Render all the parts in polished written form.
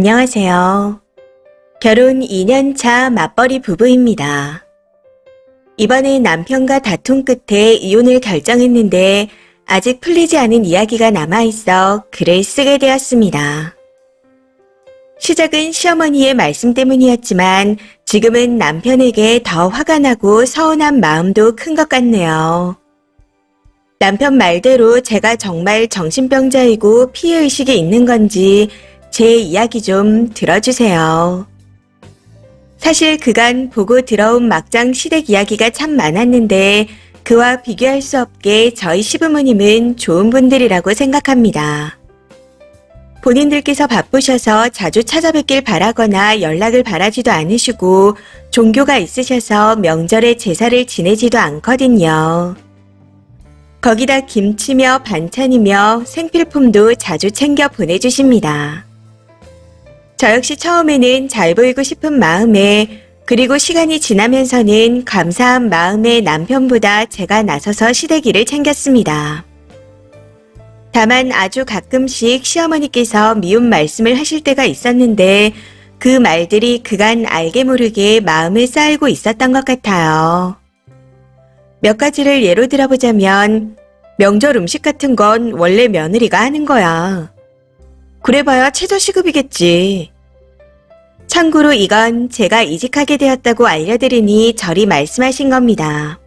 안녕하세요. 결혼 2년 차 맞벌이 부부입니다. 이번에 남편과 다툼 끝에 이혼을 결정했는데 아직 풀리지 않은 이야기가 남아있어 글을 쓰게 되었습니다. 시작은 시어머니의 말씀 때문이었지만 지금은 남편에게 더 화가 나고 서운한 마음도 큰 것 같네요. 남편 말대로 제가 정말 정신병자이고 피해의식이 있는 건지 제 이야기 좀 들어주세요. 사실 그간 보고 들어온 막장 시댁 이야기가 참 많았는데 그와 비교할 수 없게 저희 시부모님은 좋은 분들이라고 생각합니다. 본인들께서 바쁘셔서 자주 찾아뵙길 바라거나 연락을 바라지도 않으시고 종교가 있으셔서 명절에 제사를 지내지도 않거든요. 거기다 김치며 반찬이며 생필품도 자주 챙겨 보내주십니다. 저 역시 처음에는 잘 보이고 싶은 마음에 그리고 시간이 지나면서는 감사한 마음에 남편보다 제가 나서서 시댁일을 챙겼습니다. 다만 아주 가끔씩 시어머니께서 미운 말씀을 하실 때가 있었는데 그 말들이 그간 알게 모르게 마음에 쌓이고 있었던 것 같아요. 몇 가지를 예로 들어보자면 명절 음식 같은 건 원래 며느리가 하는 거야. 그래봐야 최저시급이겠지. 참고로 이건 제가 이직하게 되었다고 알려드리니 저리 말씀하신 겁니다.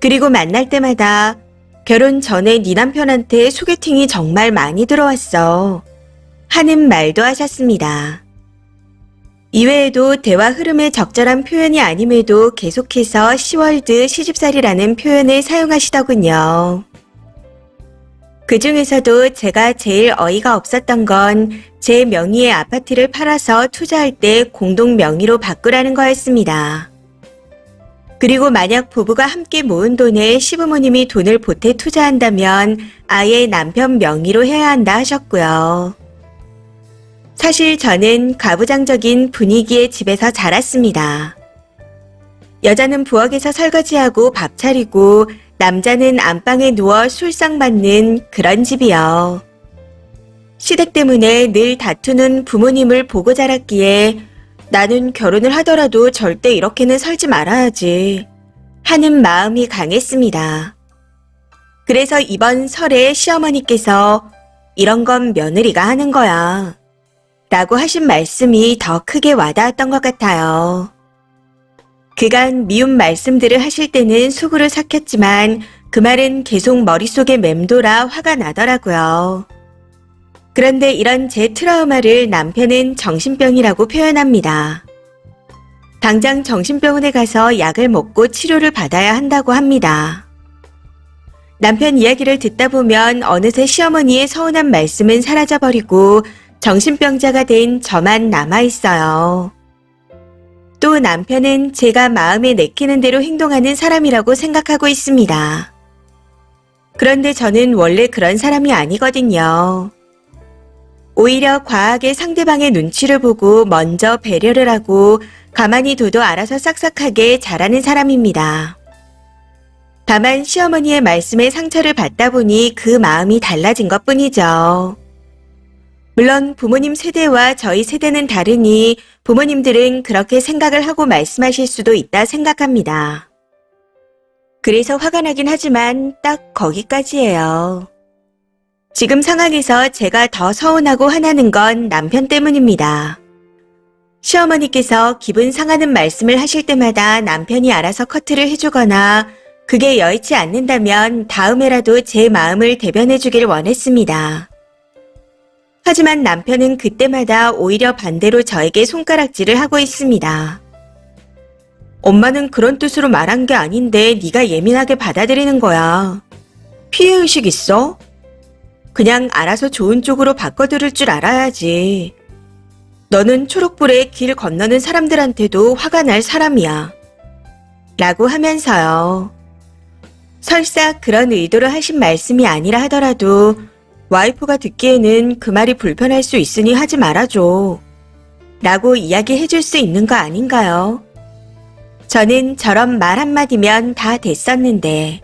그리고 만날 때마다 결혼 전에 네 남편한테 소개팅이 정말 많이 들어왔어 하는 말도 하셨습니다. 이외에도 대화 흐름에 적절한 표현이 아님에도 계속해서 시월드 시집살이라는 표현을 사용하시더군요. 그 중에서도 제가 제일 어이가 없었던 건 제 명의의 아파트를 팔아서 투자할 때 공동 명의로 바꾸라는 거였습니다. 그리고 만약 부부가 함께 모은 돈에 시부모님이 돈을 보태 투자한다면 아예 남편 명의로 해야 한다 하셨고요. 사실 저는 가부장적인 분위기의 집에서 자랐습니다. 여자는 부엌에서 설거지하고 밥 차리고 남자는 안방에 누워 술상 맞는 그런 집이요. 시댁 때문에 늘 다투는 부모님을 보고 자랐기에 나는 결혼을 하더라도 절대 이렇게는 살지 말아야지 하는 마음이 강했습니다. 그래서 이번 설에 시어머니께서 이런 건 며느리가 하는 거야 라고 하신 말씀이 더 크게 와닿았던 것 같아요. 그간 미운 말씀들을 하실 때는 속으로 삭혔지만 그 말은 계속 머릿속에 맴돌아 화가 나더라고요. 그런데 이런 제 트라우마를 남편은 정신병이라고 표현합니다. 당장 정신병원에 가서 약을 먹고 치료를 받아야 한다고 합니다. 남편 이야기를 듣다 보면 어느새 시어머니의 서운한 말씀은 사라져버리고 정신병자가 된 저만 남아있어요. 또 남편은 제가 마음에 내키는 대로 행동하는 사람이라고 생각하고 있습니다. 그런데 저는 원래 그런 사람이 아니거든요. 오히려 과하게 상대방의 눈치를 보고 먼저 배려를 하고 가만히 둬도 알아서 싹싹하게 잘하는 사람입니다. 다만 시어머니의 말씀에 상처를 받다 보니 그 마음이 달라진 것뿐이죠. 물론 부모님 세대와 저희 세대는 다르니 부모님들은 그렇게 생각을 하고 말씀하실 수도 있다 생각합니다. 그래서 화가 나긴 하지만 딱 거기까지예요. 지금 상황에서 제가 더 서운하고 화나는 건 남편 때문입니다. 시어머니께서 기분 상하는 말씀을 하실 때마다 남편이 알아서 커트를 해주거나 그게 여의치 않는다면 다음에라도 제 마음을 대변해 주길 원했습니다. 하지만 남편은 그때마다 오히려 반대로 저에게 손가락질을 하고 있습니다. 엄마는 그런 뜻으로 말한 게 아닌데 네가 예민하게 받아들이는 거야. 피해의식 있어? 그냥 알아서 좋은 쪽으로 바꿔들을 줄 알아야지. 너는 초록불에 길 건너는 사람들한테도 화가 날 사람이야. 라고 하면서요. 설사 그런 의도로 하신 말씀이 아니라 하더라도 와이프가 듣기에는 그 말이 불편할 수 있으니 하지 말아줘. 라고 이야기해 줄 수 있는 거 아닌가요? 저는 저런 말 한마디면 다 됐었는데.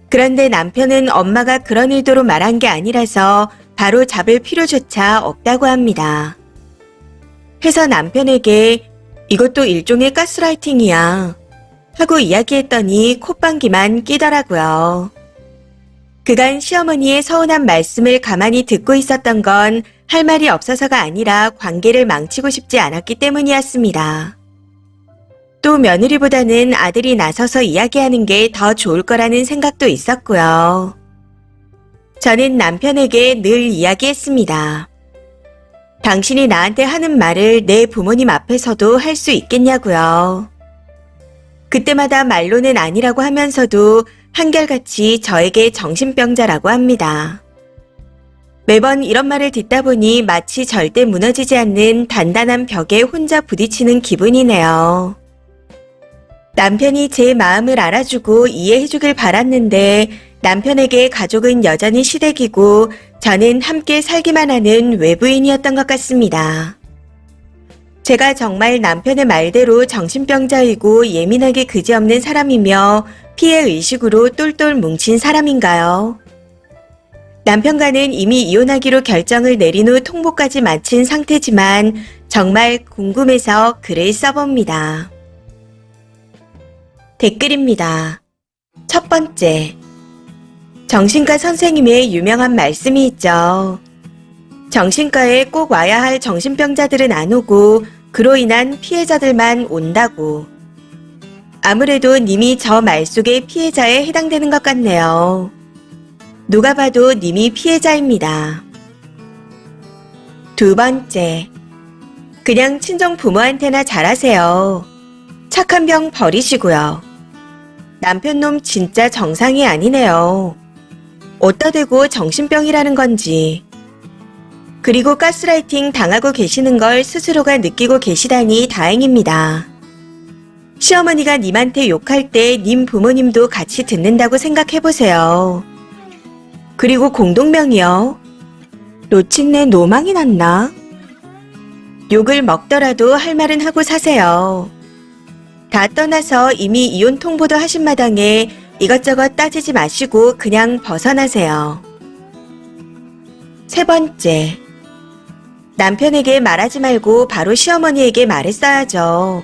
그런데 남편은 엄마가 그런 의도로 말한 게 아니라서 바로 잡을 필요조차 없다고 합니다. 해서 남편에게 이것도 일종의 가스라이팅이야 하고 이야기했더니 콧방귀만 끼더라고요. 그간 시어머니의 서운한 말씀을 가만히 듣고 있었던 건 할 말이 없어서가 아니라 관계를 망치고 싶지 않았기 때문이었습니다. 또 며느리보다는 아들이 나서서 이야기하는 게 더 좋을 거라는 생각도 있었고요. 저는 남편에게 늘 이야기했습니다. 당신이 나한테 하는 말을 내 부모님 앞에서도 할 수 있겠냐고요. 그때마다 말로는 아니라고 하면서도 한결같이 저에게 정신병자라고 합니다. 매번 이런 말을 듣다 보니 마치 절대 무너지지 않는 단단한 벽에 혼자 부딪히는 기분이네요. 남편이 제 마음을 알아주고 이해해주길 바랐는데 남편에게 가족은 여전히 시댁이고 저는 함께 살기만 하는 외부인이었던 것 같습니다. 제가 정말 남편의 말대로 정신병자이고 예민하게 그지없는 사람이며 피해의식으로 똘똘 뭉친 사람인가요? 남편과는 이미 이혼하기로 결정을 내린 후 통보까지 마친 상태지만 정말 궁금해서 글을 써봅니다. 댓글입니다. 첫 번째. 정신과 선생님의 유명한 말씀이 있죠. 정신과에 꼭 와야 할 정신병자들은 안 오고 그로 인한 피해자들만 온다고. 아무래도 님이 저 말 속의 피해자에 해당되는 것 같네요. 누가 봐도 님이 피해자입니다. 두 번째. 그냥 친정 부모한테나 잘하세요. 착한 병 버리시고요. 남편 놈 진짜 정상이 아니네요. 어디다 대고 정신병이라는 건지. 그리고 가스라이팅 당하고 계시는 걸 스스로가 느끼고 계시다니 다행입니다. 시어머니가 님한테 욕할 때 님 부모님도 같이 듣는다고 생각해보세요. 그리고 공동명이요. 놓친내 노망이 났나? 욕을 먹더라도 할 말은 하고 사세요. 다 떠나서 이미 이혼 통보도 하신 마당에 이것저것 따지지 마시고 그냥 벗어나세요. 세 번째. 남편에게 말하지 말고 바로 시어머니에게 말했어야죠.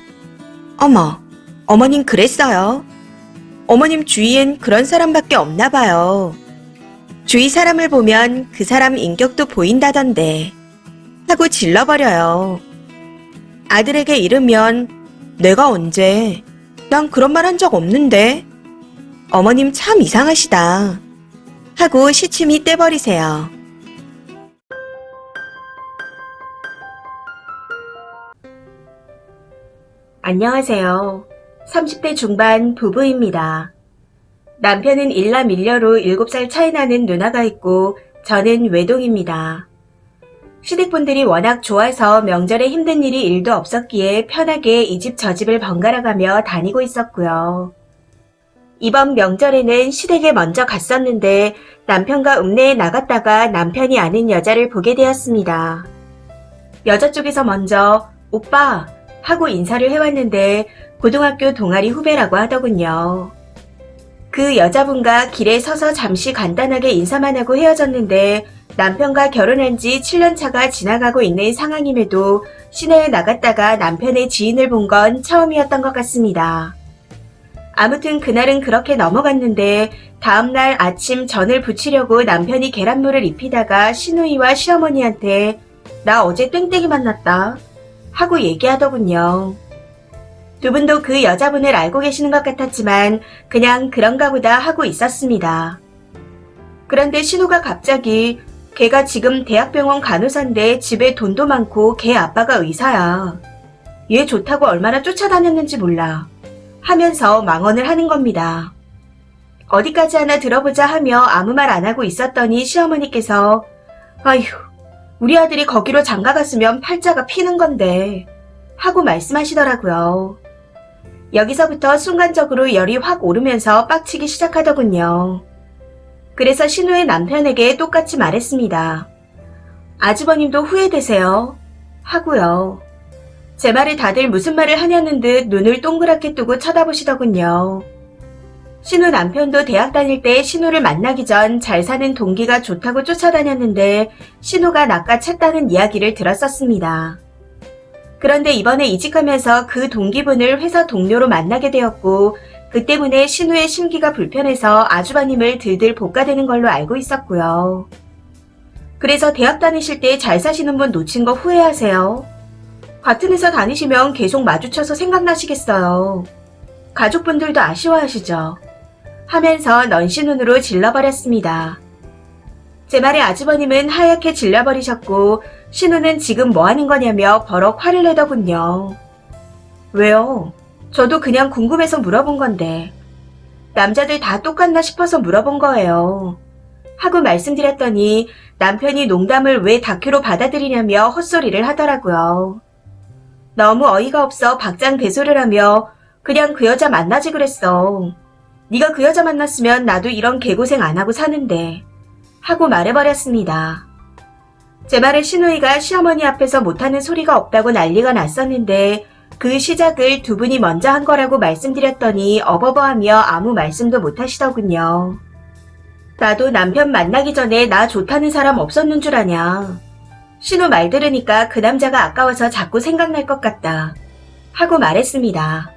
어머, 어머님 그랬어요? 어머님 주위엔 그런 사람밖에 없나 봐요. 주위 사람을 보면 그 사람 인격도 보인다던데 하고 질러버려요. 아들에게 이르면 내가 언제? 난 그런 말 한 적 없는데. 어머님 참 이상하시다. 하고 시침이 떼버리세요. 안녕하세요. 30대 중반 부부입니다. 남편은 일남 일녀로 7살 차이 나는 누나가 있고 저는 외동입니다. 시댁분들이 워낙 좋아서 명절에 힘든 일이 1도 없었기에 편하게 이 집 저 집을 번갈아 가며 다니고 있었고요. 이번 명절에는 시댁에 먼저 갔었는데 남편과 읍내에 나갔다가 남편이 아는 여자를 보게 되었습니다. 여자 쪽에서 먼저 오빠 하고 인사를 해왔는데 고등학교 동아리 후배라고 하더군요. 그 여자분과 길에 서서 잠시 간단하게 인사만 하고 헤어졌는데 남편과 결혼한 지 7년 차가 지나가고 있는 상황임에도 시내에 나갔다가 남편의 지인을 본 건 처음이었던 것 같습니다. 아무튼 그날은 그렇게 넘어갔는데 다음날 아침 전을 부치려고 남편이 계란물을 입히다가 시누이와 시어머니한테 나 어제 땡땡이 만났다 하고 얘기하더군요. 두 분도 그 여자분을 알고 계시는 것 같았지만 그냥 그런가 보다 하고 있었습니다. 그런데 신우가 갑자기 걔가 지금 대학병원 간호사인데 집에 돈도 많고 걔 아빠가 의사야. 얘 좋다고 얼마나 쫓아다녔는지 몰라. 하면서 망언을 하는 겁니다. 어디까지 하나 들어보자 하며 아무 말 안 하고 있었더니 시어머니께서 아휴 우리 아들이 거기로 장가갔으면 팔자가 피는 건데 하고 말씀하시더라고요. 여기서부터 순간적으로 열이 확 오르면서 빡치기 시작하더군요. 그래서 신우의 남편에게 똑같이 말했습니다. 아주버님도 후회되세요. 하고요. 제 말에 다들 무슨 말을 하냐는 듯 눈을 동그랗게 뜨고 쳐다보시더군요. 신우 남편도 대학 다닐 때 신우를 만나기 전 잘 사는 동기가 좋다고 쫓아다녔는데 신우가 낚아챘다는 이야기를 들었었습니다. 그런데 이번에 이직하면서 그 동기분을 회사 동료로 만나게 되었고 그 때문에 신우의 심기가 불편해서 아주버님을 들들 볶아대는 걸로 알고 있었고요. 그래서 대학 다니실 때 잘 사시는 분 놓친 거 후회하세요? 같은 회사 다니시면 계속 마주쳐서 생각나시겠어요. 가족분들도 아쉬워하시죠? 하면서 넌시 눈으로 질러버렸습니다. 제 말에 아주버님은 하얗게 질려버리셨고 신우는 지금 뭐 하는 거냐며 버럭 화를 내더군요. 왜요? 저도 그냥 궁금해서 물어본 건데. 남자들 다 똑같나 싶어서 물어본 거예요. 하고 말씀드렸더니 남편이 농담을 왜 다큐로 받아들이냐며 헛소리를 하더라고요. 너무 어이가 없어 박장대소를 하며 그냥 그 여자 만나지 그랬어. 네가 그 여자 만났으면 나도 이런 개고생 안 하고 사는데. 하고 말해버렸습니다. 제 말에 신우이가 시어머니 앞에서 못하는 소리가 없다고 난리가 났었는데 그 시작을 두 분이 먼저 한 거라고 말씀드렸더니 어버버하며 아무 말씀도 못하시더군요. 나도 남편 만나기 전에 나 좋다는 사람 없었는 줄 아냐. 신우 말 들으니까 그 남자가 아까워서 자꾸 생각날 것 같다. 하고 말했습니다.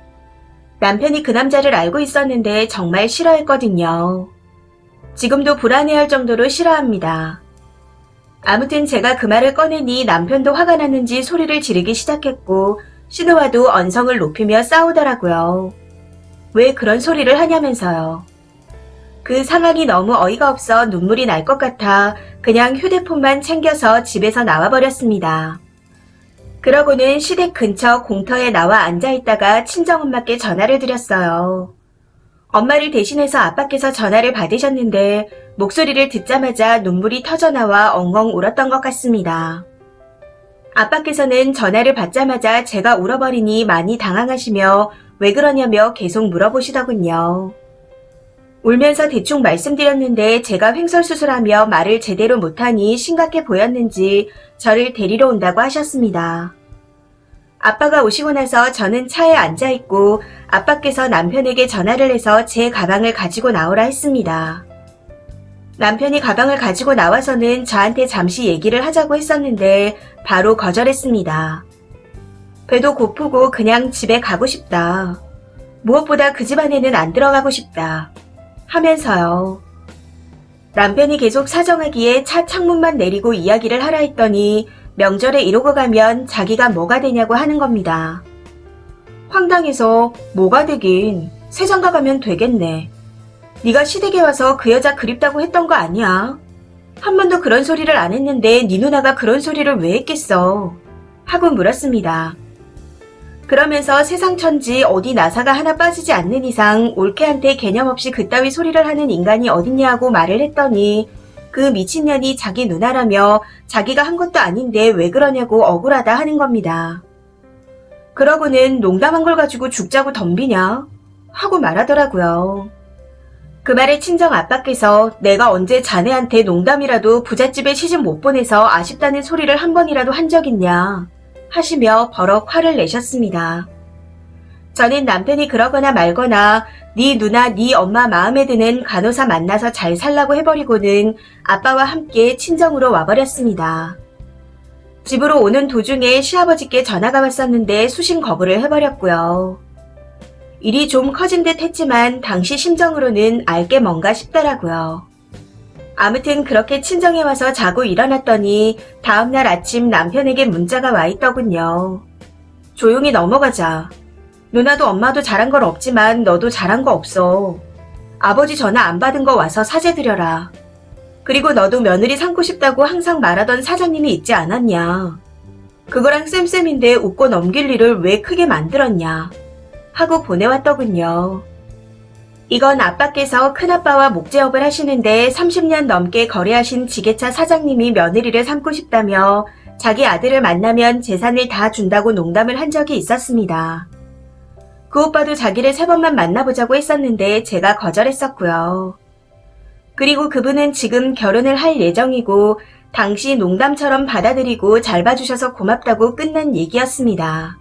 남편이 그 남자를 알고 있었는데 정말 싫어했거든요. 지금도 불안해할 정도로 싫어합니다. 아무튼 제가 그 말을 꺼내니 남편도 화가 났는지 소리를 지르기 시작했고 신우와도 언성을 높이며 싸우더라고요. 왜 그런 소리를 하냐면서요. 그 상황이 너무 어이가 없어 눈물이 날 것 같아 그냥 휴대폰만 챙겨서 집에서 나와버렸습니다. 그러고는 시댁 근처 공터에 나와 앉아있다가 친정엄마께 전화를 드렸어요. 엄마를 대신해서 아빠께서 전화를 받으셨는데 목소리를 듣자마자 눈물이 터져나와 엉엉 울었던 것 같습니다. 아빠께서는 전화를 받자마자 제가 울어버리니 많이 당황하시며 왜 그러냐며 계속 물어보시더군요. 울면서 대충 말씀드렸는데 제가 횡설수설하며 말을 제대로 못하니 심각해 보였는지 저를 데리러 온다고 하셨습니다. 아빠가 오시고 나서 저는 차에 앉아있고 아빠께서 남편에게 전화를 해서 제 가방을 가지고 나오라 했습니다. 남편이 가방을 가지고 나와서는 저한테 잠시 얘기를 하자고 했었는데 바로 거절했습니다. 배도 고프고 그냥 집에 가고 싶다. 무엇보다 그 집안에는 안 들어가고 싶다. 하면서요. 남편이 계속 사정하기에 차 창문만 내리고 이야기를 하라 했더니 명절에 이러고 가면 자기가 뭐가 되냐고 하는 겁니다. 황당해서 뭐가 되긴 새장가 가면 되겠네. 네가 시댁에 와서 그 여자 그립다고 했던 거 아니야? 한 번도 그런 소리를 안 했는데 네 누나가 그런 소리를 왜 했겠어? 하고 물었습니다. 그러면서 세상 천지 어디 나사가 하나 빠지지 않는 이상 올케한테 개념 없이 그따위 소리를 하는 인간이 어딨냐고 말을 했더니 그 미친년이 자기 누나라며 자기가 한 것도 아닌데 왜 그러냐고 억울하다 하는 겁니다. 그러고는 농담한 걸 가지고 죽자고 덤비냐? 하고 말하더라고요. 그 말에 친정 아빠께서 내가 언제 자네한테 농담이라도 부잣집에 시집 못 보내서 아쉽다는 소리를 한 번이라도 한 적 있냐? 하시며 버럭 화를 내셨습니다. 저는 남편이 그러거나 말거나 네 누나 네 엄마 마음에 드는 간호사 만나서 잘 살라고 해버리고는 아빠와 함께 친정으로 와버렸습니다. 집으로 오는 도중에 시아버지께 전화가 왔었는데 수신 거부를 해버렸고요. 일이 좀 커진 듯 했지만 당시 심정으로는 알게 뭔가 싶더라고요. 아무튼 그렇게 친정에 와서 자고 일어났더니 다음날 아침 남편에게 문자가 와 있더군요. 조용히 넘어가자. 누나도 엄마도 잘한 건 없지만 너도 잘한 거 없어. 아버지 전화 안 받은 거 와서 사죄드려라. 그리고 너도 며느리 삼고 싶다고 항상 말하던 사장님이 있지 않았냐. 그거랑 쌤쌤인데 웃고 넘길 일을 왜 크게 만들었냐. 하고 보내왔더군요. 이건 아빠께서 큰아빠와 목재업을 하시는데 30년 넘게 거래하신 지게차 사장님이 며느리를 삼고 싶다며 자기 아들을 만나면 재산을 다 준다고 농담을 한 적이 있었습니다. 그 오빠도 자기를 3번만 만나보자고 했었는데 제가 거절했었고요. 그리고 그분은 지금 결혼을 할 예정이고 당시 농담처럼 받아들이고 잘 봐주셔서 고맙다고 끝난 얘기였습니다.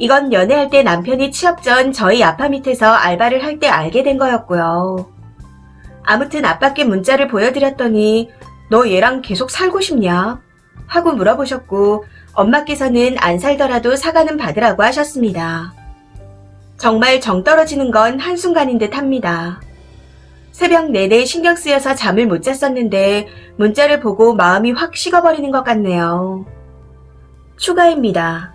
이건 연애할 때 남편이 취업 전 저희 아파 밑에서 알바를 할 때 알게 된 거였고요. 아무튼 아빠께 문자를 보여드렸더니 너 얘랑 계속 살고 싶냐? 하고 물어보셨고 엄마께서는 안 살더라도 사과는 받으라고 하셨습니다. 정말 정 떨어지는 건 한순간인 듯 합니다. 새벽 내내 신경 쓰여서 잠을 못 잤었는데 문자를 보고 마음이 확 식어버리는 것 같네요. 추가입니다.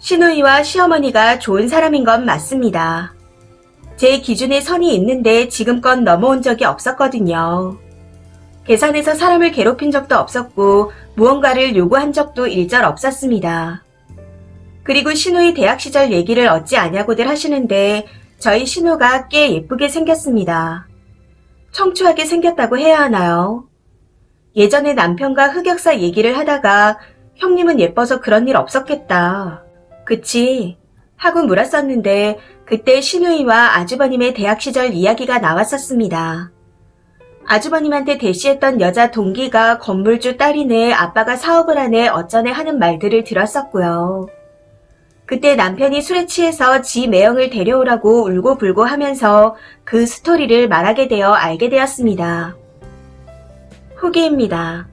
시누이와 시어머니가 좋은 사람인 건 맞습니다. 제 기준에 선이 있는데 지금껏 넘어온 적이 없었거든요. 계산해서 사람을 괴롭힌 적도 없었고 무언가를 요구한 적도 일절 없었습니다. 그리고 시누이 대학 시절 얘기를 어찌 아냐고들 하시는데 저희 시누가 꽤 예쁘게 생겼습니다. 청초하게 생겼다고 해야 하나요? 예전에 남편과 흑역사 얘기를 하다가 형님은 예뻐서 그런 일 없었겠다. 그치? 하고 물었었는데 그때 시누이와 아주버님의 대학 시절 이야기가 나왔었습니다. 아주버님한테 대시했던 여자 동기가 건물주 딸이네 아빠가 사업을 하네 어쩌네 하는 말들을 들었었고요. 그때 남편이 술에 취해서 지 매형을 데려오라고 울고불고 하면서 그 스토리를 말하게 되어 알게 되었습니다. 후기입니다.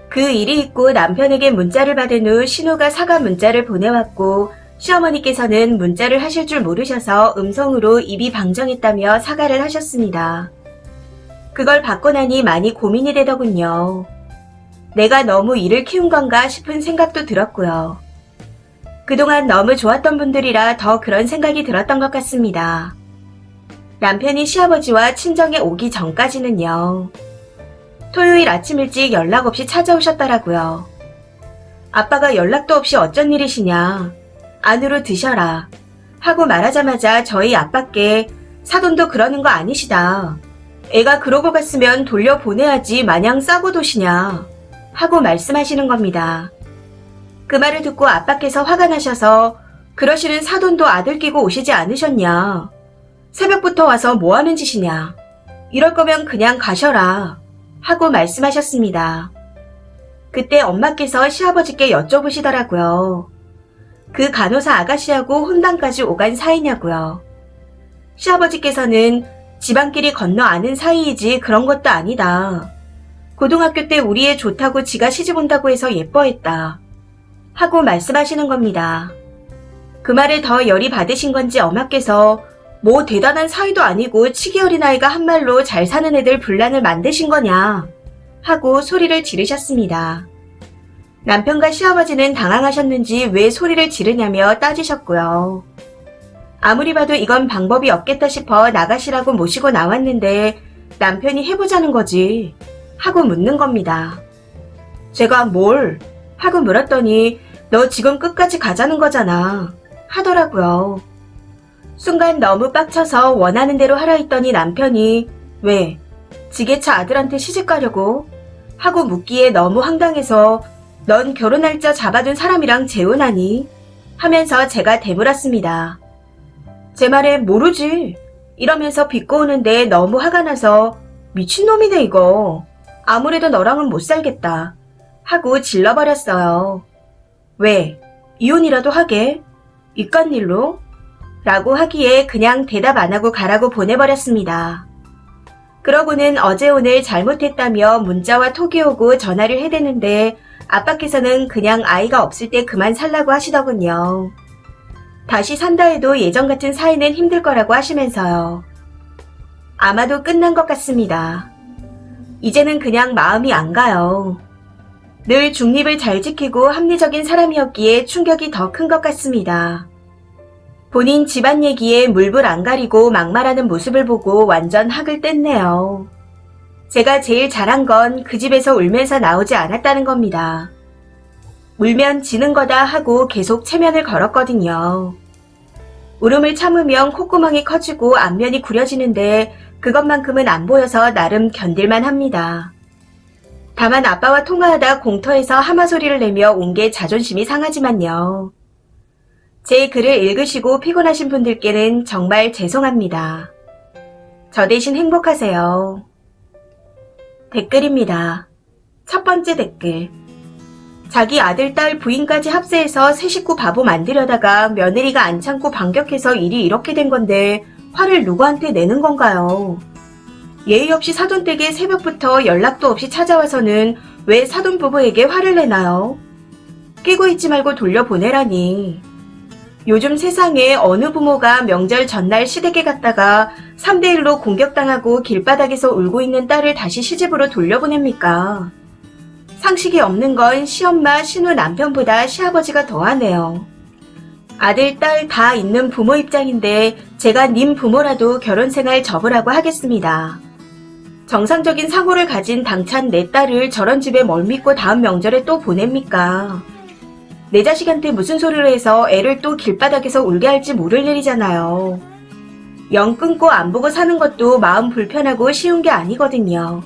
그 일이 있고 남편에게 문자를 받은 후 신우가 사과 문자를 보내왔고 시어머니께서는 문자를 하실 줄 모르셔서 음성으로 입이 방정했다며 사과를 하셨습니다. 그걸 받고 나니 많이 고민이 되더군요. 내가 너무 일을 키운 건가 싶은 생각도 들었고요. 그동안 너무 좋았던 분들이라 더 그런 생각이 들었던 것 같습니다. 남편이 시아버지와 친정에 오기 전까지는요. 토요일 아침 일찍 연락 없이 찾아오셨더라고요. 아빠가 연락도 없이 어쩐 일이시냐. 안으로 드셔라. 하고 말하자마자 저희 아빠께 사돈도 그러는 거 아니시다. 애가 그러고 갔으면 돌려보내야지 마냥 싸고 도시냐. 하고 말씀하시는 겁니다. 그 말을 듣고 아빠께서 화가 나셔서 그러시는 사돈도 아들 끼고 오시지 않으셨냐. 새벽부터 와서 뭐 하는 짓이냐. 이럴 거면 그냥 가셔라. 하고 말씀하셨습니다. 그때 엄마께서 시아버지께 여쭤보시더라고요. 그 간호사 아가씨하고 혼당까지 오간 사이냐고요. 시아버지께서는 집안끼리 건너 아는 사이이지 그런 것도 아니다. 고등학교 때 우리 애 좋다고 지가 시집 온다고 해서 예뻐했다. 하고 말씀하시는 겁니다. 그 말에 더 열이 받으신 건지 엄마께서 뭐 대단한 사이도 아니고 치기 어린 아이가 한 말로 잘 사는 애들 분란을 만드신 거냐 하고 소리를 지르셨습니다. 남편과 시아버지는 당황하셨는지 왜 소리를 지르냐며 따지셨고요. 아무리 봐도 이건 방법이 없겠다 싶어 나가시라고 모시고 나왔는데 남편이 해보자는 거지 하고 묻는 겁니다. 제가 뭘? 하고 물었더니 너 지금 끝까지 가자는 거잖아 하더라고요. 순간 너무 빡쳐서 원하는 대로 하라 했더니 남편이 왜? 지게차 아들한테 시집 가려고? 하고 묻기에 너무 황당해서 넌 결혼 날짜 잡아둔 사람이랑 재혼하니? 하면서 제가 되물었습니다. 제 말에 모르지. 이러면서 비꼬우는데 너무 화가 나서 미친놈이네 이거. 아무래도 너랑은 못 살겠다. 하고 질러버렸어요. 왜? 이혼이라도 하게? 이깟 일로? 라고 하기에 그냥 대답 안 하고 가라고 보내버렸습니다. 그러고는 어제 오늘 잘못했다며 문자와 톡이 오고 전화를 해대는데 아빠께서는 그냥 아이가 없을 때 그만 살라고 하시더군요. 다시 산다 해도 예전 같은 사이는 힘들 거라고 하시면서요. 아마도 끝난 것 같습니다. 이제는 그냥 마음이 안 가요. 늘 중립을 잘 지키고 합리적인 사람이었기에 충격이 더 큰 것 같습니다. 본인 집안 얘기에 물불 안 가리고 막말하는 모습을 보고 완전 학을 뗐네요. 제가 제일 잘한 건 그 집에서 울면서 나오지 않았다는 겁니다. 울면 지는 거다 하고 계속 체면을 걸었거든요. 울음을 참으면 콧구멍이 커지고 안면이 구려지는데 그것만큼은 안 보여서 나름 견딜만 합니다. 다만 아빠와 통화하다 공터에서 하마 소리를 내며 온 게 자존심이 상하지만요. 제 글을 읽으시고 피곤하신 분들께는 정말 죄송합니다. 저 대신 행복하세요. 댓글입니다. 첫 번째 댓글. 자기 아들, 딸, 부인까지 합세해서 세 식구 바보 만들려다가 며느리가 안 참고 반격해서 일이 이렇게 된 건데 화를 누구한테 내는 건가요? 예의 없이 사돈댁에 새벽부터 연락도 없이 찾아와서는 왜 사돈 부부에게 화를 내나요? 끼고 있지 말고 돌려보내라니. 요즘 세상에 어느 부모가 명절 전날 시댁에 갔다가 3대1로 공격당하고 길바닥에서 울고 있는 딸을 다시 시집으로 돌려보냅니까? 상식이 없는 건 시엄마, 신우 남편보다 시아버지가 더하네요. 아들, 딸 다 있는 부모 입장인데 제가 님 부모라도 결혼생활 접으라고 하겠습니다. 정상적인 사고를 가진 당찬 내 딸을 저런 집에 멀미고 다음 명절에 또 보냅니까? 내 자식한테 무슨 소리를 해서 애를 또 길바닥에서 울게 할지 모를 일이잖아요. 영 끊고 안 보고 사는 것도 마음 불편하고 쉬운 게 아니거든요.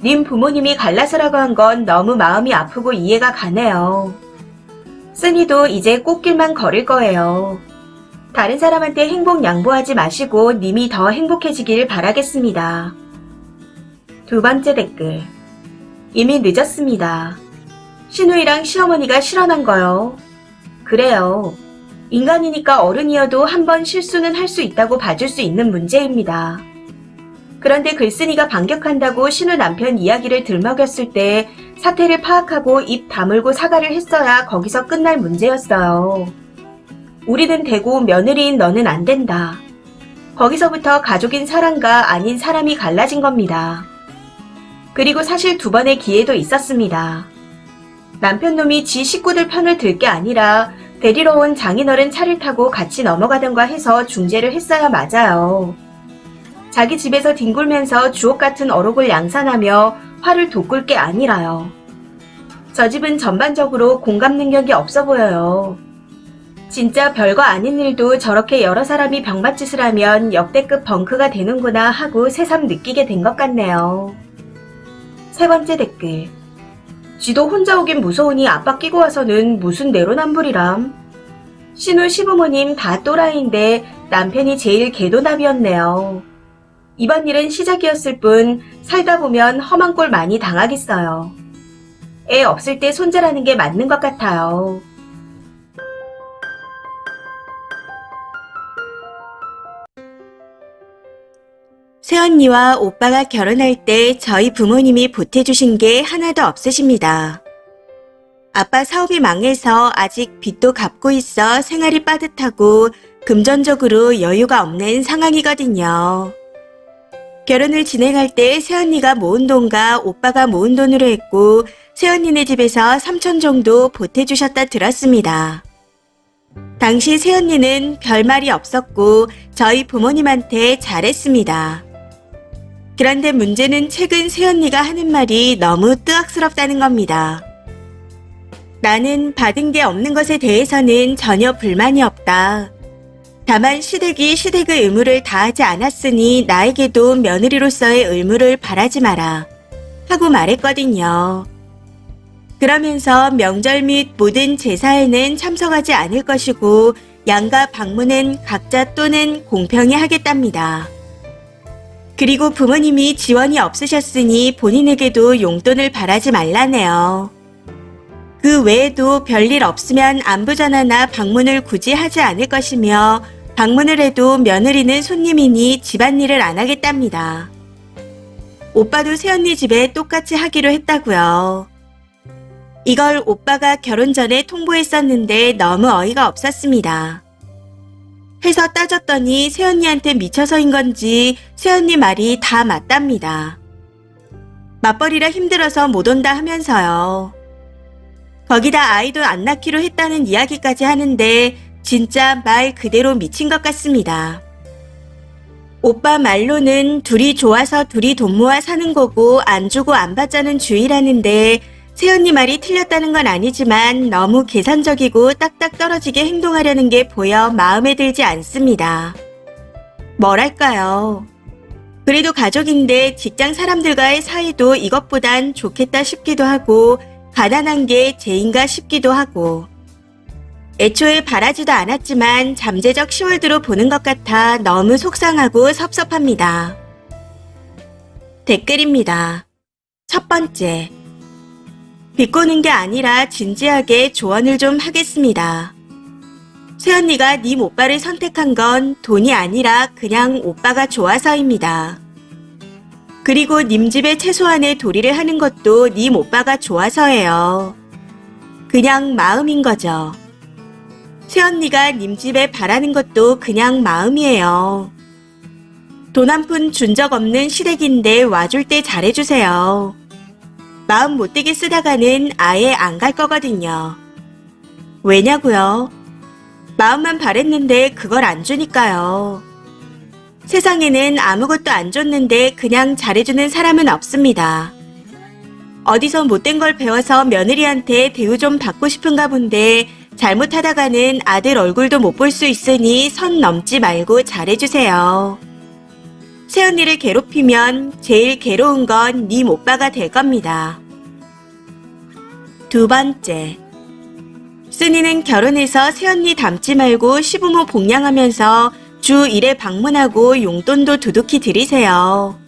님 부모님이 갈라서라고 한 건 너무 마음이 아프고 이해가 가네요. 쓴이도 이제 꽃길만 걸을 거예요. 다른 사람한테 행복 양보하지 마시고 님이 더 행복해지길 바라겠습니다. 두 번째 댓글. 이미 늦었습니다. 신우이랑 시어머니가 실언한 거요. 그래요. 인간이니까 어른이어도 한 번 실수는 할 수 있다고 봐줄 수 있는 문제입니다. 그런데 글쓴이가 반격한다고 신우 남편 이야기를 들먹였을 때 사태를 파악하고 입 다물고 사과를 했어야 거기서 끝날 문제였어요. 우리는 되고 며느리인 너는 안 된다. 거기서부터 가족인 사람과 아닌 사람이 갈라진 겁니다. 그리고 사실 두 번의 기회도 있었습니다. 남편놈이 지 식구들 편을 들 게 아니라 데리러 온 장인어른 차를 타고 같이 넘어가던가 해서 중재를 했어야 맞아요. 자기 집에서 뒹굴면서 주옥 같은 어록을 양산하며 화를 돋굴 게 아니라요. 저 집은 전반적으로 공감 능력이 없어 보여요. 진짜 별거 아닌 일도 저렇게 여러 사람이 병맛짓을 하면 역대급 벙크가 되는구나 하고 새삼 느끼게 된 것 같네요. 세 번째 댓글. 쥐도 혼자 오긴 무서우니 아빠 끼고 와서는 무슨 내로남불이람. 신우 시부모님 다 또라이인데 남편이 제일 개도납이었네요. 이번 일은 시작이었을 뿐 살다 보면 험한 꼴 많이 당하겠어요. 애 없을 때 손절하는 게 맞는 것 같아요. 새언니와 오빠가 결혼할 때 저희 부모님이 보태주신 게 하나도 없으십니다. 아빠 사업이 망해서 아직 빚도 갚고 있어 생활이 빠듯하고 금전적으로 여유가 없는 상황이거든요. 결혼을 진행할 때 새언니가 모은 돈과 오빠가 모은 돈으로 했고 새언니네 집에서 3천 정도 보태주셨다 들었습니다. 당시 새언니는 별말이 없었고 저희 부모님한테 잘했습니다. 그런데 문제는 최근 새언니가 하는 말이 너무 뜨악스럽다는 겁니다. 나는 받은 게 없는 것에 대해서는 전혀 불만이 없다. 다만 시댁이 시댁의 의무를 다하지 않았으니 나에게도 며느리로서의 의무를 바라지 마라 하고 말했거든요. 그러면서 명절 및 모든 제사에는 참석하지 않을 것이고 양가 방문은 각자 또는 공평히 하겠답니다. 그리고 부모님이 지원이 없으셨으니 본인에게도 용돈을 바라지 말라네요. 그 외에도 별일 없으면 안부 전화나 방문을 굳이 하지 않을 것이며 방문을 해도 며느리는 손님이니 집안일을 안 하겠답니다. 오빠도 새언니 집에 똑같이 하기로 했다고요. 이걸 오빠가 결혼 전에 통보했었는데 너무 어이가 없었습니다. 해서 따졌더니 새언니한테 미쳐서인 건지 새언니 말이 다 맞답니다. 맞벌이라 힘들어서 못 온다 하면서요. 거기다 아이도 안 낳기로 했다는 이야기까지 하는데 진짜 말 그대로 미친 것 같습니다. 오빠 말로는 둘이 좋아서 둘이 돈 모아 사는 거고 안 주고 안 받자는 주의라는데 새언니 말이 틀렸다는 건 아니지만 너무 계산적이고 딱딱 떨어지게 행동하려는 게 보여 마음에 들지 않습니다. 뭐랄까요. 그래도 가족인데 직장 사람들과의 사이도 이것보단 좋겠다 싶기도 하고 가난한 게 죄인가 싶기도 하고 애초에 바라지도 않았지만 잠재적 시월드로 보는 것 같아 너무 속상하고 섭섭합니다. 댓글입니다. 첫 번째. 비꼬는 게 아니라 진지하게 조언을 좀 하겠습니다. 새언니가 님 오빠를 선택한 건 돈이 아니라 그냥 오빠가 좋아서입니다. 그리고 님 집에 최소한의 도리를 하는 것도 님 오빠가 좋아서예요. 그냥 마음인 거죠. 새언니가 님 집에 바라는 것도 그냥 마음이에요. 돈 한 푼 준 적 없는 시댁인데 와줄 때 잘해주세요. 마음 못되게 쓰다가는 아예 안 갈 거거든요. 왜냐고요? 마음만 바랬는데 그걸 안 주니까요. 세상에는 아무것도 안 줬는데 그냥 잘해주는 사람은 없습니다. 어디서 못된 걸 배워서 며느리한테 대우 좀 받고 싶은가 본데 잘못하다가는 아들 얼굴도 못 볼 수 있으니 선 넘지 말고 잘해주세요. 새언니를 괴롭히면 제일 괴로운 건 님 오빠가 될 겁니다. 두 번째, 쓰니는 결혼해서 새언니 닮지 말고 시부모 복양하면서 주 1회 방문하고 용돈도 두둑히 드리세요.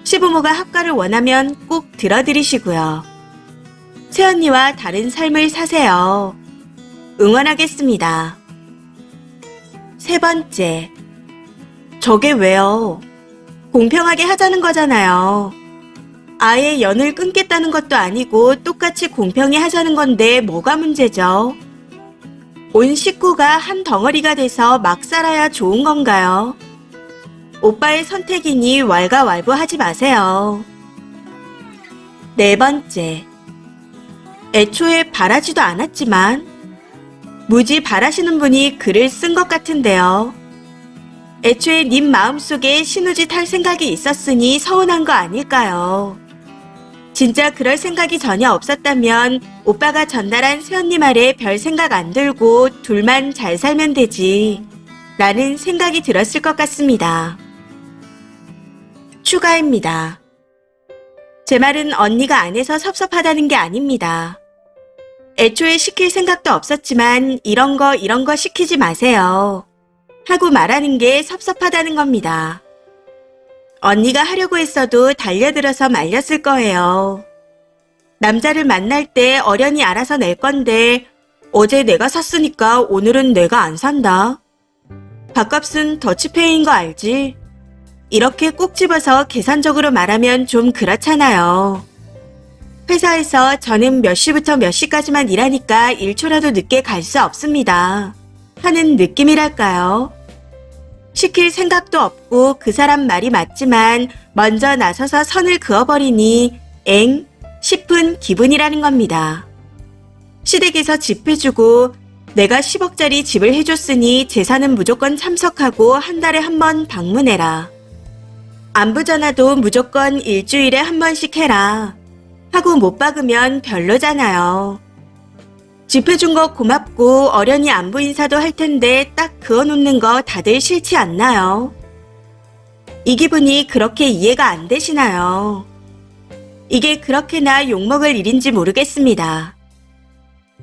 시부모가 합가를 원하면 꼭 들어드리시고요. 새언니와 다른 삶을 사세요. 응원하겠습니다. 세 번째, 저게 왜요? 공평하게 하자는 거잖아요. 아예 연을 끊겠다는 것도 아니고 똑같이 공평히 하자는 건데 뭐가 문제죠? 온 식구가 한 덩어리가 돼서 막 살아야 좋은 건가요? 오빠의 선택이니 왈가왈부하지 마세요. 네 번째, 애초에 바라지도 않았지만 무지 바라시는 분이 글을 쓴 것 같은데요. 애초에 님 마음속에 신우짓 할 생각이 있었으니 서운한 거 아닐까요? 진짜 그럴 생각이 전혀 없었다면 오빠가 전달한 새언니 말에 별 생각 안 들고 둘만 잘 살면 되지 라는 생각이 들었을 것 같습니다. 추가입니다. 제 말은 언니가 안 해서 섭섭하다는 게 아닙니다. 애초에 시킬 생각도 없었지만 이런 거 시키지 마세요 하고 말하는 게 섭섭하다는 겁니다. 언니가 하려고 했어도 달려들어서 말렸을 거예요. 남자를 만날 때 어련히 알아서 낼 건데 어제 내가 샀으니까 오늘은 내가 안 산다. 밥값은 더치페이인 거 알지? 이렇게 꼭 집어서 계산적으로 말하면 좀 그렇잖아요. 회사에서 저는 몇 시부터 몇 시까지만 일하니까 1초라도 늦게 갈 수 없습니다. 하는 느낌이랄까요? 시킬 생각도 없고 그 사람 말이 맞지만 먼저 나서서 선을 그어버리니 엥? 싶은 기분이라는 겁니다. 시댁에서 집 해주고 내가 10억짜리 집을 해줬으니 제사는 무조건 참석하고 한 달에 한 번 방문해라. 안부 전화도 무조건 일주일에 한 번씩 해라. 하고 못 박으면 별로잖아요. 집 해준 거 고맙고 어련히 안부 인사도 할 텐데 딱 그어놓는 거 다들 싫지 않나요? 이 기분이 그렇게 이해가 안 되시나요? 이게 그렇게나 욕먹을 일인지 모르겠습니다.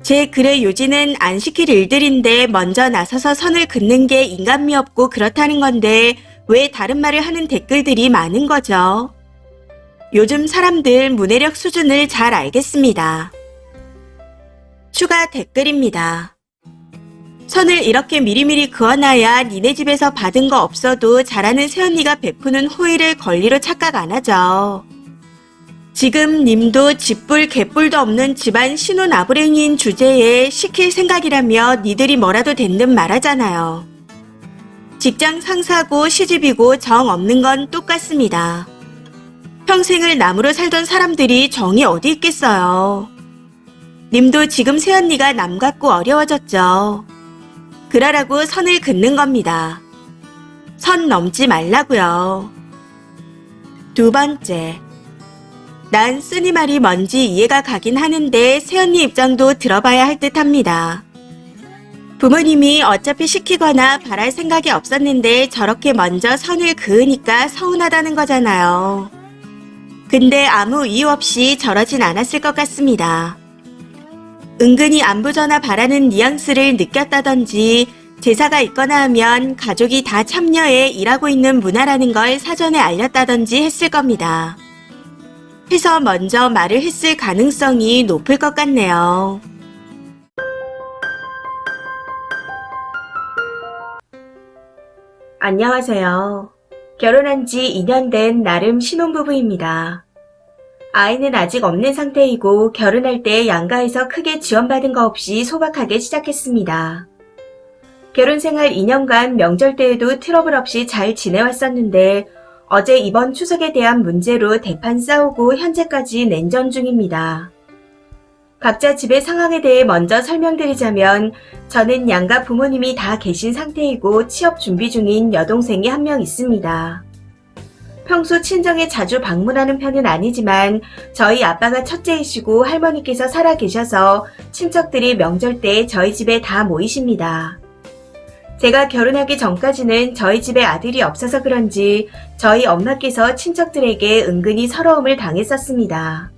제 글의 요지는 안 시킬 일들인데 먼저 나서서 선을 긋는 게 인간미 없고 그렇다는 건데 왜 다른 말을 하는 댓글들이 많은 거죠? 요즘 사람들 문해력 수준을 잘 알겠습니다. 추가 댓글입니다. 선을 이렇게 미리미리 그어놔야 니네 집에서 받은 거 없어도 잘하는 새언니가 베푸는 호의를 권리로 착각 안 하죠. 지금 님도 집불 개뿔도 없는 집안 신혼아부랭이인 주제에 시킬 생각이라며 니들이 뭐라도 된 듯 말하잖아요. 직장 상사고 시집이고 정 없는 건 똑같습니다. 평생을 남으로 살던 사람들이 정이 어디 있겠어요. 님도 지금 새언니가 남 같고 어려워졌죠. 그러라고 선을 긋는 겁니다. 선 넘지 말라고요. 두 번째, 난 쓰니 말이 뭔지 이해가 가긴 하는데 새언니 입장도 들어봐야 할 듯합니다. 부모님이 어차피 시키거나 바랄 생각이 없었는데 저렇게 먼저 선을 그으니까 서운하다는 거잖아요. 근데 아무 이유 없이 저러진 않았을 것 같습니다. 은근히 안부 전화 바라는 뉘앙스를 느꼈다던지 제사가 있거나 하면 가족이 다 참여해 일하고 있는 문화라는 걸 사전에 알렸다던지 했을 겁니다. 해서 먼저 말을 했을 가능성이 높을 것 같네요. 안녕하세요. 결혼한 지 2년 된 나름 신혼부부입니다. 아이는 아직 없는 상태이고 결혼할 때 양가에서 크게 지원받은 거 없이 소박하게 시작했습니다. 결혼 생활 2년간 명절 때에도 트러블 없이 잘 지내왔었는데 어제 이번 추석에 대한 문제로 대판 싸우고 현재까지 냉전 중입니다. 각자 집의 상황에 대해 먼저 설명드리자면 저는 양가 부모님이 다 계신 상태이고 취업 준비 중인 여동생이 한 명 있습니다. 평소 친정에 자주 방문하는 편은 아니지만 저희 아빠가 첫째이시고 할머니께서 살아 계셔서 친척들이 명절 때 저희 집에 다 모이십니다. 제가 결혼하기 전까지는 저희 집에 아들이 없어서 그런지 저희 엄마께서 친척들에게 은근히 서러움을 당했었습니다.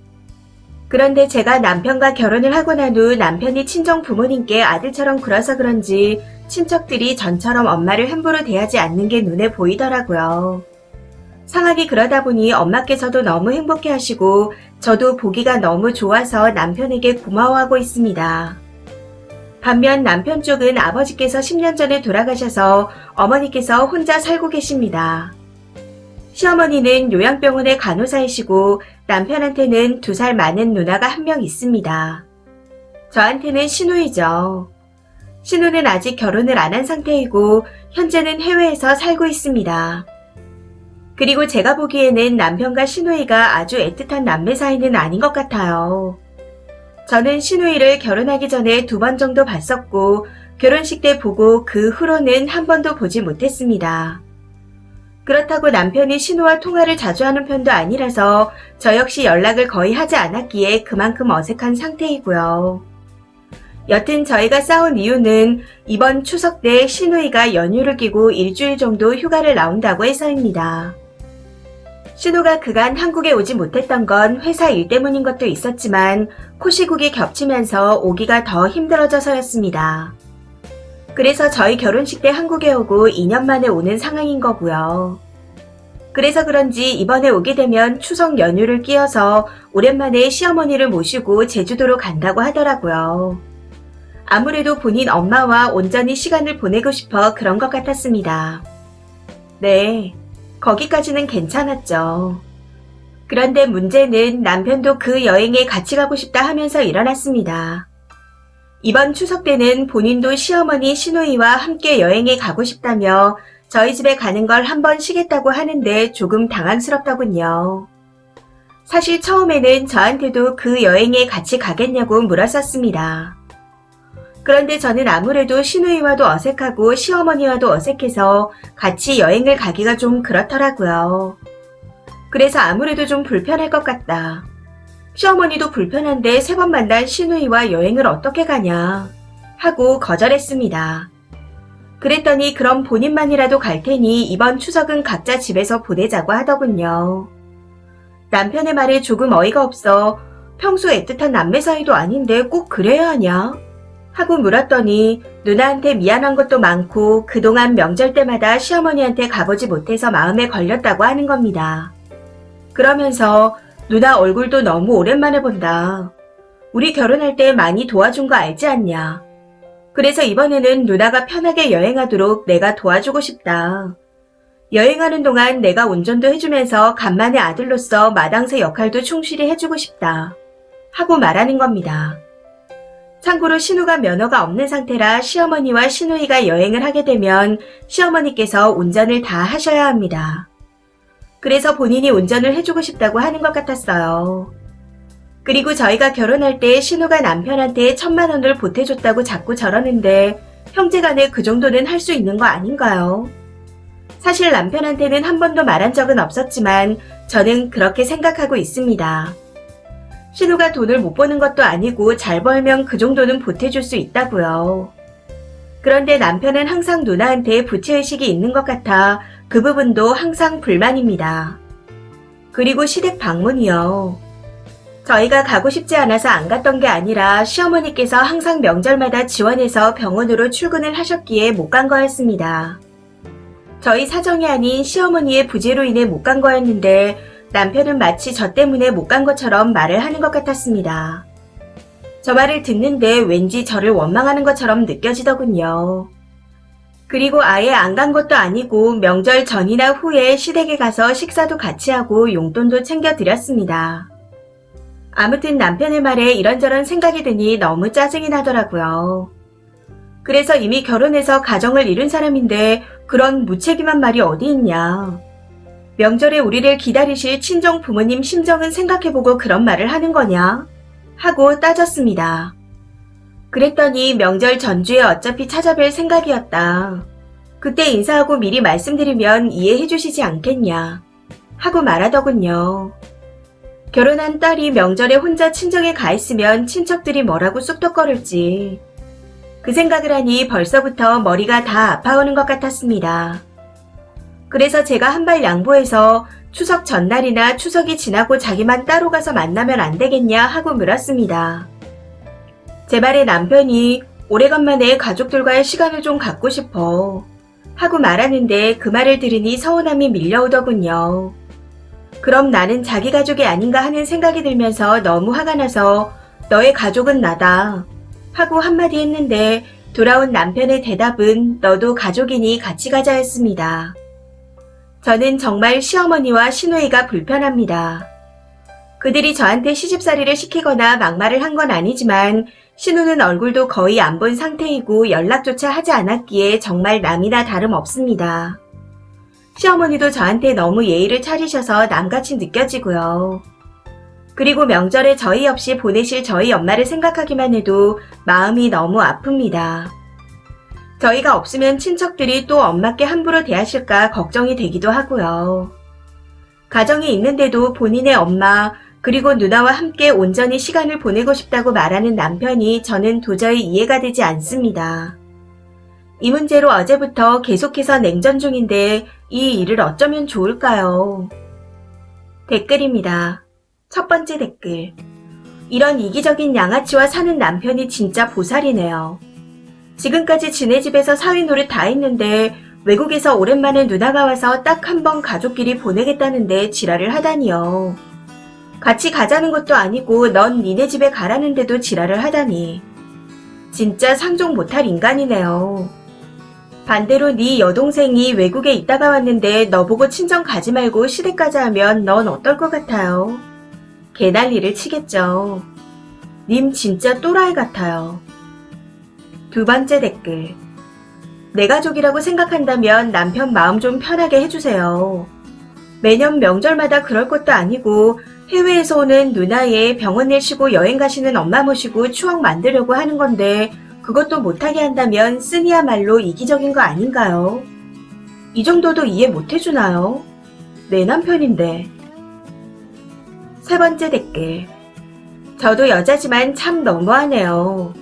그런데 제가 남편과 결혼을 하고 난 후 남편이 친정 부모님께 아들처럼 굴어서 그런지 친척들이 전처럼 엄마를 함부로 대하지 않는 게 눈에 보이더라고요. 상황이 그러다 보니 엄마께서도 너무 행복해 하시고 저도 보기가 너무 좋아서 남편에게 고마워하고 있습니다. 반면 남편 쪽은 아버지께서 10년 전에 돌아가셔서 어머니께서 혼자 살고 계십니다. 시어머니는 요양병원의 간호사이시고 남편한테는 2살 많은 누나가 한 명 있습니다. 저한테는 시누이죠. 시누는 아직 결혼을 안 한 상태이고 현재는 해외에서 살고 있습니다. 그리고 제가 보기에는 남편과 시누이가 아주 애틋한 남매 사이는 아닌 것 같아요. 저는 시누이를 결혼하기 전에 2번 정도 봤었고 결혼식 때 보고 그 후로는 한 번도 보지 못했습니다. 그렇다고 남편이 시누와 통화를 자주 하는 편도 아니라서 저 역시 연락을 거의 하지 않았기에 그만큼 어색한 상태이고요. 여튼 저희가 싸운 이유는 이번 추석 때 시누이가 연휴를 끼고 일주일 정도 휴가를 나온다고 해서입니다. 시누가 그간 한국에 오지 못했던 건 회사 일 때문인 것도 있었지만 코시국이 겹치면서 오기가 더 힘들어져서였습니다. 그래서 저희 결혼식 때 한국에 오고 2년 만에 오는 상황인 거고요. 그래서 그런지 이번에 오게 되면 추석 연휴를 끼어서 오랜만에 시어머니를 모시고 제주도로 간다고 하더라고요. 아무래도 본인 엄마와 온전히 시간을 보내고 싶어 그런 것 같았습니다. 네, 거기까지는 괜찮았죠. 그런데 문제는 남편도 그 여행에 같이 가고 싶다 하면서 일어났습니다. 이번 추석 때는 본인도 시어머니 시누이와 함께 여행에 가고 싶다며 저희 집에 가는 걸 한번 쉬겠다고 하는데 조금 당황스럽더군요. 사실 처음에는 저한테도 그 여행에 같이 가겠냐고 물었었습니다. 그런데 저는 아무래도 시누이와도 어색하고 시어머니와도 어색해서 같이 여행을 가기가 좀 그렇더라고요. 그래서 아무래도 좀 불편할 것 같다. 시어머니도 불편한데 3번 만난 시누이와 여행을 어떻게 가냐 하고 거절했습니다. 그랬더니 그럼 본인만이라도 갈 테니 이번 추석은 각자 집에서 보내자고 하더군요. 남편의 말에 조금 어이가 없어 평소 애틋한 남매 사이도 아닌데 꼭 그래야 하냐? 하고 물었더니 누나한테 미안한 것도 많고 그동안 명절 때마다 시어머니한테 가보지 못해서 마음에 걸렸다고 하는 겁니다. 그러면서 누나 얼굴도 너무 오랜만에 본다. 우리 결혼할 때 많이 도와준 거 알지 않냐. 그래서 이번에는 누나가 편하게 여행하도록 내가 도와주고 싶다. 여행하는 동안 내가 운전도 해주면서 간만에 아들로서 마당새 역할도 충실히 해주고 싶다. 하고 말하는 겁니다. 참고로 신우가 면허가 없는 상태라 시어머니와 시누이가 여행을 하게 되면 시어머니께서 운전을 다 하셔야 합니다. 그래서 본인이 운전을 해주고 싶다고 하는 것 같았어요. 그리고 저희가 결혼할 때 신우가 남편한테 1,000만 원을 보태줬다고 자꾸 저러는데 형제간에 그 정도는 할 수 있는 거 아닌가요? 사실 남편한테는 한 번도 말한 적은 없었지만 저는 그렇게 생각하고 있습니다. 신우가 돈을 못 버는 것도 아니고 잘 벌면 그 정도는 보태줄 수 있다고요. 그런데 남편은 항상 누나한테 부채의식이 있는 것 같아 그 부분도 항상 불만입니다. 그리고 시댁 방문이요. 저희가 가고 싶지 않아서 안 갔던 게 아니라 시어머니께서 항상 명절마다 지원해서 병원으로 출근을 하셨기에 못 간 거였습니다. 저희 사정이 아닌 시어머니의 부재로 인해 못 간 거였는데 남편은 마치 저 때문에 못 간 것처럼 말을 하는 것 같았습니다. 저 말을 듣는데 왠지 저를 원망하는 것처럼 느껴지더군요. 그리고 아예 안 간 것도 아니고 명절 전이나 후에 시댁에 가서 식사도 같이 하고 용돈도 챙겨드렸습니다. 아무튼 남편의 말에 이런저런 생각이 드니 너무 짜증이 나더라고요. 그래서 이미 결혼해서 가정을 이룬 사람인데 그런 무책임한 말이 어디 있냐. 명절에 우리를 기다리실 친정 부모님 심정은 생각해보고 그런 말을 하는 거냐? 하고 따졌습니다. 그랬더니 명절 전주에 어차피 찾아뵐 생각이었다. 그때 인사하고 미리 말씀드리면 이해해 주시지 않겠냐. 하고 말하더군요. 결혼한 딸이 명절에 혼자 친정에 가 있으면 친척들이 뭐라고 쑥덕거릴지. 그 생각을 하니 벌써부터 머리가 다 아파오는 것 같았습니다. 그래서 제가 한 발 양보해서 추석 전날이나 추석이 지나고 자기만 따로 가서 만나면 안 되겠냐 하고 물었습니다. 제 말에 남편이 오래간만에 가족들과의 시간을 좀 갖고 싶어 하고 말하는데 그 말을 들으니 서운함이 밀려오더군요. 그럼 나는 자기 가족이 아닌가 하는 생각이 들면서 너무 화가 나서 너의 가족은 나다 하고 한마디 했는데 돌아온 남편의 대답은 너도 가족이니 같이 가자였습니다. 저는 정말 시어머니와 시누이가 불편합니다. 그들이 저한테 시집살이를 시키거나 막말을 한 건 아니지만 신우는 얼굴도 거의 안 본 상태이고 연락조차 하지 않았기에 정말 남이나 다름없습니다. 시어머니도 저한테 너무 예의를 차리셔서 남같이 느껴지고요. 그리고 명절에 저희 없이 보내실 저희 엄마를 생각하기만 해도 마음이 너무 아픕니다. 저희가 없으면 친척들이 또 엄마께 함부로 대하실까 걱정이 되기도 하고요. 가정이 있는데도 본인의 엄마 그리고 누나와 함께 온전히 시간을 보내고 싶다고 말하는 남편이 저는 도저히 이해가 되지 않습니다. 이 문제로 어제부터 계속해서 냉전 중인데 이 일을 어쩌면 좋을까요? 댓글입니다. 첫 번째 댓글. 이런 이기적인 양아치와 사는 남편이 진짜 보살이네요. 지금까지 지네 집에서 사위 노릇 다 했는데 외국에서 오랜만에 누나가 와서 딱 한 번 가족끼리 보내겠다는데 지랄을 하다니요. 같이 가자는 것도 아니고 넌 니네 집에 가라는데도 지랄을 하다니. 진짜 상종 못할 인간이네요. 반대로 네 여동생이 외국에 있다가 왔는데 너보고 친정 가지 말고 시댁 가자 하면 넌 어떨 것 같아요? 개난리를 치겠죠. 님 진짜 또라이 같아요. 두 번째 댓글. 내 가족이라고 생각한다면 남편 마음 좀 편하게 해주세요. 매년 명절마다 그럴 것도 아니고 해외에서 오는 누나의 병원 일 쉬고 여행 가시는 엄마 모시고 추억 만들려고 하는 건데 그것도 못하게 한다면 쓰니야말로 이기적인 거 아닌가요? 이 정도도 이해 못해주나요? 내 남편인데. 세 번째 댓글. 저도 여자지만 참 너무하네요.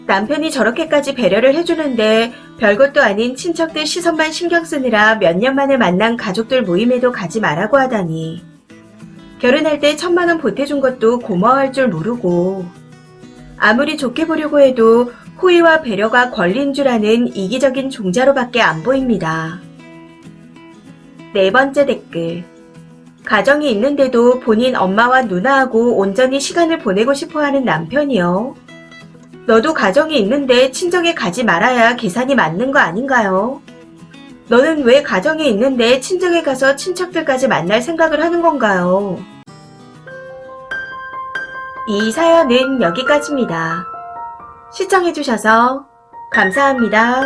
남편이 저렇게까지 배려를 해주는데 별것도 아닌 친척들 시선만 신경 쓰느라 몇 년 만에 만난 가족들 모임에도 가지 말라고 하다니. 결혼할 때 1,000만 원 보태준 것도 고마워할 줄 모르고 아무리 좋게 보려고 해도 호의와 배려가 권리인 줄 아는 이기적인 종자로밖에 안 보입니다. 네 번째 댓글. 가정이 있는데도 본인 엄마와 누나하고 온전히 시간을 보내고 싶어하는 남편이요. 너도 가정이 있는데 친정에 가지 말아야 계산이 맞는 거 아닌가요? 너는 왜 가정에 있는데 친정에 가서 친척들까지 만날 생각을 하는 건가요? 이 사연은 여기까지입니다. 시청해주셔서 감사합니다.